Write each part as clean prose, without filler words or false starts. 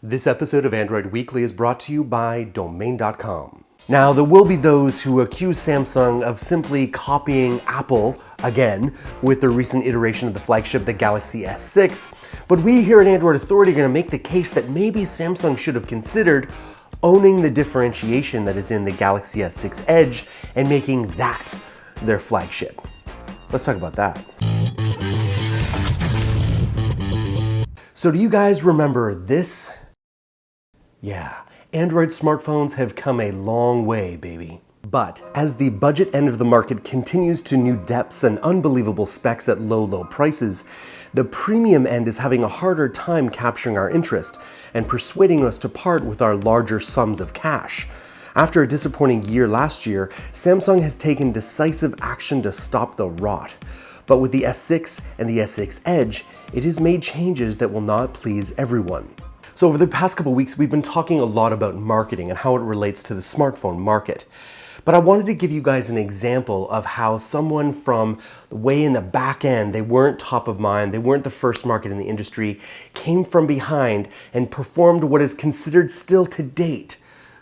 This episode of Android Weekly is brought to you by Domain.com. Now, there will be those who accuse Samsung of simply copying Apple again with the recent iteration of the flagship, the Galaxy S6, but we here at Android Authority are going to make the case that maybe Samsung should have considered owning the differentiation that is in the Galaxy S6 Edge and making that their flagship. Let's talk about that. So do you guys remember this? Yeah, Android smartphones have come a long way, baby. But as the budget end of the market continues to new depths and unbelievable specs at low prices, the premium end is having a harder time capturing our interest and persuading us to part with our larger sums of cash. After a disappointing year last year, Samsung has taken decisive action to stop the rot. But with the S6 and the S6 Edge, it has made changes that will not please everyone. So over the past couple weeks, we've been talking a lot about marketing and how it relates to the smartphone market. But I wanted to give you guys an example of how someone from way in the back end, they weren't top of mind, they weren't the first market in the industry, came from behind and performed what is considered still to date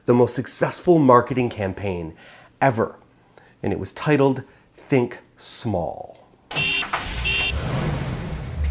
the most successful marketing campaign ever. And it was titled Think Small.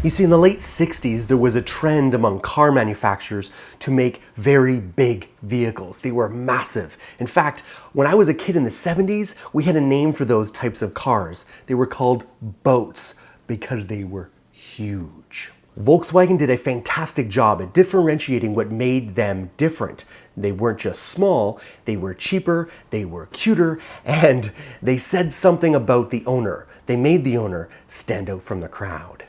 You see, in the late 60s, there was a trend among car manufacturers to make very big vehicles. They were massive. In fact, when I was a kid in the 70s, we had a name for those types of cars. They were called boats because they were huge. Volkswagen did a fantastic job at differentiating what made them different. They weren't just small, they were cheaper, they were cuter, and they said something about the owner. They made the owner stand out from the crowd.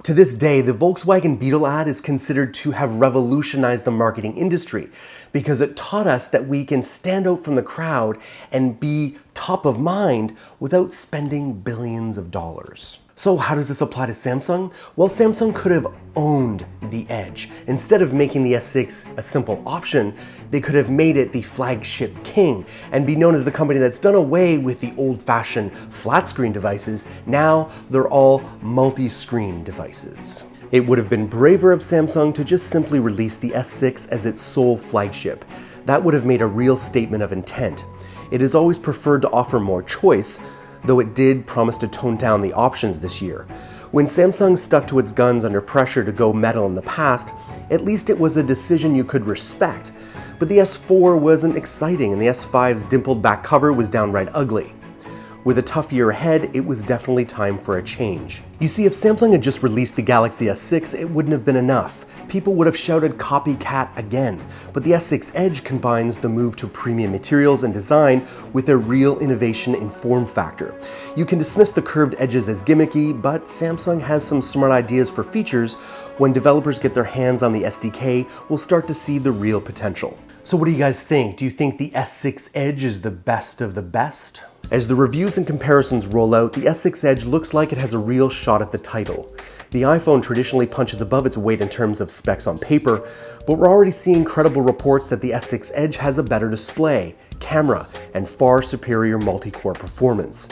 To this day, the Volkswagen Beetle ad is considered to have revolutionized the marketing industry because it taught us that we can stand out from the crowd and be top of mind without spending billions of dollars. So how does this apply to Samsung? Well, Samsung could have owned the Edge. Instead of making the S6 a simple option, they could have made it the flagship king and be known as the company that's done away with the old-fashioned flat screen devices. Now they're all multi-screen devices. It would have been braver of Samsung to just simply release the S6 as its sole flagship. That would have made a real statement of intent. It has always preferred to offer more choice, though it did promise to tone down the options this year. When Samsung stuck to its guns under pressure to go metal in the past, at least it was a decision you could respect. But the S4 wasn't exciting, and the S5's dimpled back cover was downright ugly. With a tough year ahead, it was definitely time for a change. You see, if Samsung had just released the Galaxy S6, it wouldn't have been enough. People would have shouted copycat again. But the S6 Edge combines the move to premium materials and design with a real innovation in form factor. You can dismiss the curved edges as gimmicky, but Samsung has some smart ideas for features. When developers get their hands on the SDK, we'll start to see the real potential. So what do you guys think? Do you think the S6 Edge is the best of the best? As the reviews and comparisons roll out, the S6 Edge looks like it has a real shot at the title. The iPhone traditionally punches above its weight in terms of specs on paper, but we're already seeing credible reports that the S6 Edge has a better display, camera, and far superior multi-core performance.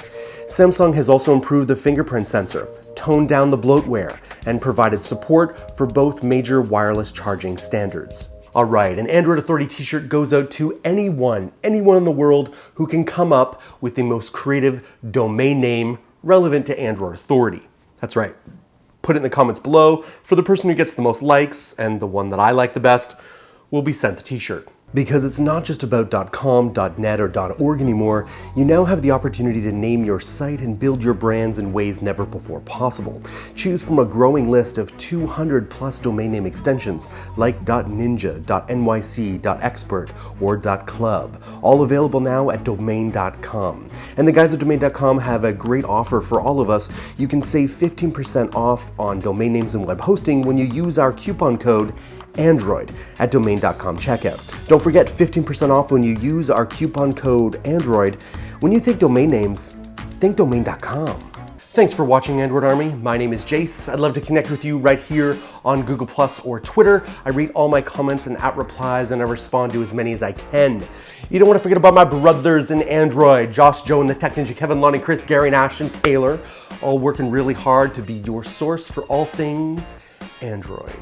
Samsung has also improved the fingerprint sensor, toned down the bloatware, and provided support for both major wireless charging standards. Alright, an Android Authority t-shirt goes out to anyone in the world who can come up with the most creative domain name relevant to Android Authority. That's right. Put it in the comments below. For the person who gets the most likes, and the one that I like the best, will be sent the t-shirt. Because it's not just about .com, .net, or .org anymore, you now have the opportunity to name your site and build your brands in ways never before possible. Choose from a growing list of 200 plus domain name extensions like .ninja, .nyc, .expert, or .club, all available now at Domain.com. And the guys at Domain.com have a great offer for all of us. You can save 15% off on domain names and web hosting when you use our coupon code Android at Domain.com checkout. Don't forget 15% off when you use our coupon code Android. When you think domain names, think Domain.com. Thanks for watching, Android Army. My name is Jayce. I'd love to connect with you right here on Google Plus or Twitter. I read all my comments and @replies, and I respond to as many as I can. You don't want to forget about my brothers in Android, Josh, Joe, and the Tech Ninja, Kevin, Lonnie, Chris, Gary, Nash, and Taylor, all working really hard to be your source for all things Android.